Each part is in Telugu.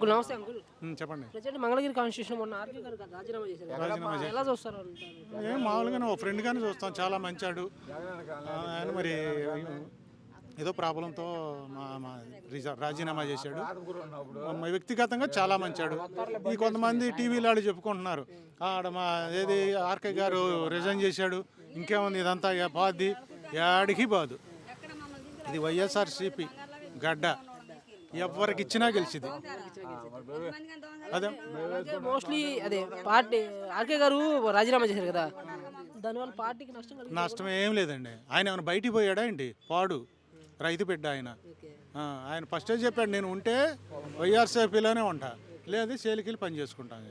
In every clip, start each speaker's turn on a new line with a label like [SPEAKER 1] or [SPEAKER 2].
[SPEAKER 1] అంకుల్ నమస్తే అంకుల్.
[SPEAKER 2] చెప్పండి.
[SPEAKER 1] ప్రజెంట్ మంగళగిరి కాన్స్టిట్యూషన్ మొన్న ఆర్కే గారు రాజీనామా చేశారు కదా.
[SPEAKER 2] రాజీనామా చేశారు.
[SPEAKER 1] ఎలా చూస్తారు అంటారు?
[SPEAKER 2] ఏం మామూలుగానే ఓ ఫ్రెండ్గానే చూస్తాం, చాలా మంచాడు ఆయన. మరి ఏదో ప్రాబ్లంతో రాజీనామా చేశాడు. వ్యక్తిగతంగా చాలా మంచాడు. ఈ కొంతమంది టీవీలో వాళ్ళు చెప్పుకుంటున్నారు, ఆడ మా ఏది ఆర్కే గారు రిజైన్ చేశాడు, ఇంకేముంది ఇదంతా బాధి యాడికి బాదు. ఇది వైఎస్ఆర్సీపీ గడ్డ, ఎవరికి ఇచ్చినా గెలిచింది. అదే
[SPEAKER 1] మోస్ట్లీ అదే పార్టీ ఆర్కే గారు రాజీనామా చేశారు కదా, దానివల్ల పార్టీకి
[SPEAKER 2] నష్టం ఏం లేదండి. ఆయన ఏమైనా బయటికి పోయాడా ఏంటి? పాడు రైతు బిడ్డ ఆయన. ఆయన ఫస్టే చెప్పాడు, నేను ఉంటే వైఎస్ఆర్సీపీలోనే ఉంటా, లేదా సేలికిలు పని చేసుకుంటాను.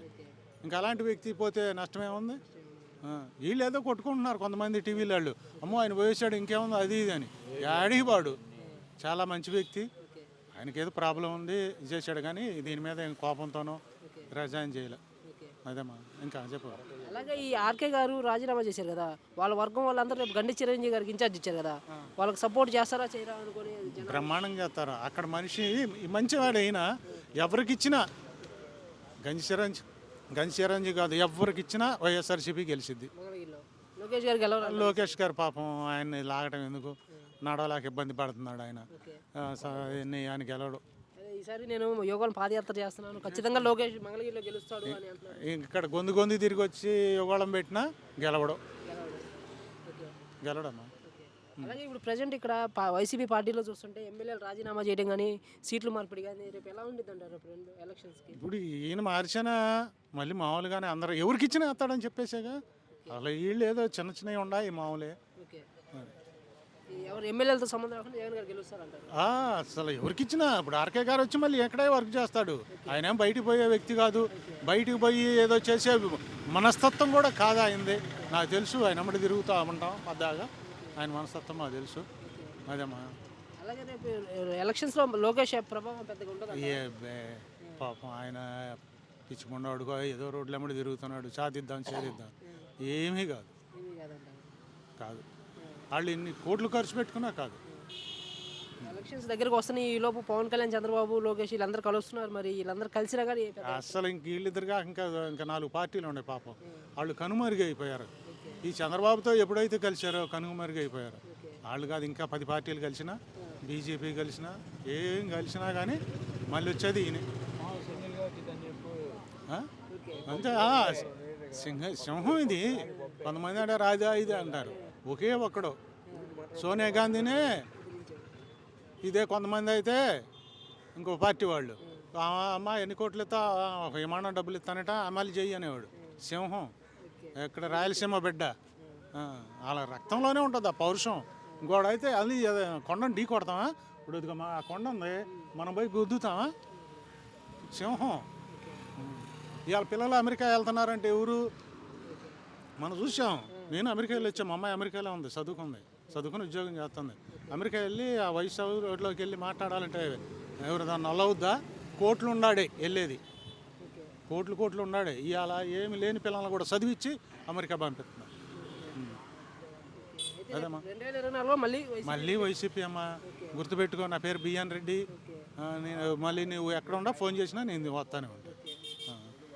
[SPEAKER 2] ఇంకా అలాంటి వ్యక్తి పోతే నష్టమేముంది? వీళ్ళు ఏదో కొట్టుకుంటున్నారు కొంతమంది టీవీలో వాళ్ళు, అమ్మో ఆయన పోయేసాడు ఇంకేముంది అది ఇది అని. యాడికి పాడు, చాలా మంచి వ్యక్తి. ఆయనకి ఏదో ప్రాబ్లం ఉంది చేశాడు, కానీ దీని మీద ఏం కోపంతోనో రిజైన్ చేయలే. అదేమ్మా, ఇంకా చెప్పు.
[SPEAKER 1] అలాగే ఈ ఆర్కే గారు రాజీనామా చేశారు కదా, వాళ్ళ వర్గం వాళ్ళందరూ రేపు గండి చిరంజీవి గారికి ఇన్ఛార్జ్ ఇచ్చారు కదా, వాళ్ళకి సపోర్ట్ చేస్తారా చేయరా అనుకుని
[SPEAKER 2] బ్రహ్మాండం చేస్తారు. అక్కడ మనిషి మంచివాడు అయినా ఎవరికి ఇచ్చినా, గంజి చిరంజీవి కాదు, ఎవరికి ఇచ్చినా వైఎస్ఆర్సీపీ గెలిచిద్ది.
[SPEAKER 1] లోకేష్ గారికి
[SPEAKER 2] లోకేష్ గారు పాపం ఆయన్ని లాగటం ఎందుకు, నడవలేక ఇబ్బంది పడుతున్నాడు ఆయన. ఆయన గెలవడు.
[SPEAKER 1] ఈసారి నేను యోగాలను పాదయాత్ర చేస్తున్నాను, ఖచ్చితంగా లోకేష్ మంగళగిరిలో గెలుస్తాడు అని అంటున్నాడు.
[SPEAKER 2] ఇక్కడ గొంతు తిరిగి వచ్చి యోగాళం పెట్టినా గెలవడమ్మా.
[SPEAKER 1] అలాగే ఇప్పుడు ప్రజెంట్ ఇక్కడ వైసీపీ పార్టీలో చూస్తుంటే ఎమ్మెల్యేలు రాజీనామా చేయడం కానీ సీట్లు మార్పిడి కానీ రేపు ఎలా ఉండిద్ది అంటారు రెండు ఎలక్షన్స్కి?
[SPEAKER 2] ఇప్పుడు ఈయన మార్చినా మళ్ళీ మామూలుగానే అందరూ ఎవరికి ఇచ్చినా వస్తాడని చెప్పేసాగా. అలా వీళ్ళు ఏదో చిన్న చిన్నవి ఉన్నాయి మామూలే.
[SPEAKER 1] ఎవరు ఎమ్మెల్యేలతో సంబంధం లేకుండా జగన్ గారు గెలుస్తారంటారు?
[SPEAKER 2] అసలు ఎవరికి ఇచ్చినా. ఇప్పుడు ఆర్కే గారు వచ్చి మళ్ళీ ఎక్కడే వర్క్ చేస్తాడు. ఆయన ఏం బయటికి పోయే వ్యక్తి కాదు. బయటికి పోయి ఏదో చేసే మనస్తత్వం కూడా కాదు ఆయనది. నాకు తెలుసు, ఆయన అమ్మడి తిరుగుతూ ఉంటాం పద్దాగా. ఆయన మనస్తత్వం మాకు తెలుసు. అదేమ్మా.
[SPEAKER 1] అలాగే రేపు ఎలక్షన్స్లో లోకేష్ ప్రభావం పెద్దగా ఉంటుంది.
[SPEAKER 2] పాపం ఆయన పిచ్చుకున్నాడు, ఏదో రోడ్లు ఎమ్మడి తిరుగుతున్నాడు, చేదిద్దాం ఏమీ కాదు. వాళ్ళు ఇన్ని కోట్లు ఖర్చు పెట్టుకున్నా కాదు.
[SPEAKER 1] ఎలక్షన్స్ దగ్గరకు వస్తున్నాయి, ఈ లోపు పవన్ కళ్యాణ్, చంద్రబాబు, లోకేష్ వీళ్ళందరూ కలుస్తున్నారు. మరి వీళ్ళందరూ కలిసినా కానీ
[SPEAKER 2] అసలు వీళ్ళిద్దరుగా ఇంకా 4 పార్టీలు ఉన్నాయి పాపం. వాళ్ళు కనుమరుగైపోయారు. ఈ చంద్రబాబుతో ఎప్పుడైతే కలిశారో కనుమరుగైపోయారు. వాళ్ళు కాదు, ఇంకా 10 పార్టీలు కలిసినా, బీజేపీ కలిసినా, ఏం కలిసినా కానీ మళ్ళీ వచ్చేది ఈయన అంతే. సింహం ఇది. కొంతమంది అంటే రాజా ఇది అంటారు, ఒకే ఒక్కడు సోనియా గాంధీనే. ఇదే కొంతమంది అయితే ఇంకో పార్టీ వాళ్ళు, అమ్మ ఎన్ని కోట్లు ఇస్తా, ఒక విమానం డబ్బులు ఇస్తానట, అమలు చెయ్యి అనేవాడు. సింహం ఇక్కడ రాయలసీమ బిడ్డ. వాళ్ళ రక్తంలోనే ఉంటుంది ఆ పౌరుషం. ఇంకోటి అయితే అది కొండను ఢీ కొడతామా? ఇప్పుడు ఇదిగో మా కొండ ఉంది, మనం పోయి గుద్దుతామా? సింహం. ఇవాళ పిల్లలు అమెరికా వెళ్తున్నారంటే ఎవరు? మనం చూసాం. నేను అమెరికా వెళ్ళి వచ్చాను. మా అమ్మాయి అమెరికాలో ఉంది, చదువుకుని ఉద్యోగం చేస్తుంది. అమెరికా వెళ్ళి ఆ వయసు రోడ్లోకి వెళ్ళి మాట్లాడాలంటే ఎవరు దాన్ని అలవుద్దా? కోట్లు ఉన్నాడే వెళ్ళేది, కోట్లు ఉన్నాడే. ఇవాళ ఏమి లేని పిల్లలను కూడా చదివించి అమెరికా పంపిస్తున్నారు. అదేమ్మా, మళ్ళీ వైసీపీ అమ్మా. గుర్తుపెట్టుకో, నా పేరు బిఎన్ రెడ్డి. నేను మళ్ళీ నువ్వు ఎక్కడ ఉన్నా ఫోన్ చేసినా నేను వస్తానే ఉంటాను.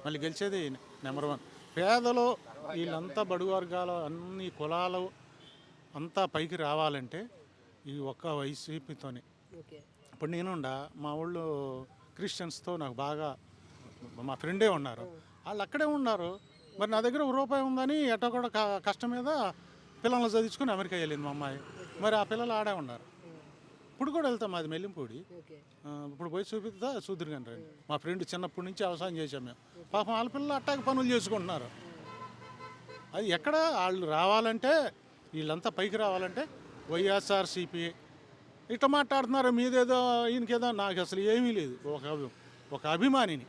[SPEAKER 2] మళ్ళీ గెలిచేది నెంబర్ 1. పేదలు వీళ్ళంతా బడుగు వర్గాలు, అన్ని కులాలు అంతా పైకి రావాలంటే ఈ ఒక్క వైసీపీతోనే. ఇప్పుడు నేనుండా, మా ఊళ్ళో క్రిస్టియన్స్తో నాకు బాగా మా ఫ్రెండే ఉన్నారు. వాళ్ళు అక్కడే ఉన్నారు. మరి నా దగ్గర ₹1 ఉందని ఎటో కూడా కష్టం మీద పిల్లల్ని చదివించుకొని అమెరికా వెళ్ళింది మా అమ్మాయి. మరి ఆ పిల్లలు ఆడే ఉన్నారు. ఇప్పుడు కూడా వెళ్తాం, మాది మెల్లింపూడి. ఇప్పుడు పోయి చూద్దరు కానీ రండి. మా ఫ్రెండ్ చిన్నప్పటి నుంచి వ్యవసాయం చేసాం మేము. పాపం వాళ్ళ పిల్లలు అట్టాకి పనులు చేసుకుంటున్నారు. అది ఎక్కడ వాళ్ళు రావాలంటే, వీళ్ళంతా పైకి రావాలంటే వైఎస్ఆర్సీపీ. ఇట్లా మాట్లాడుతున్నారు మీదేదో ఈయనకేదో. నాకు అసలు ఏమీ లేదు. ఒక అభిమానిని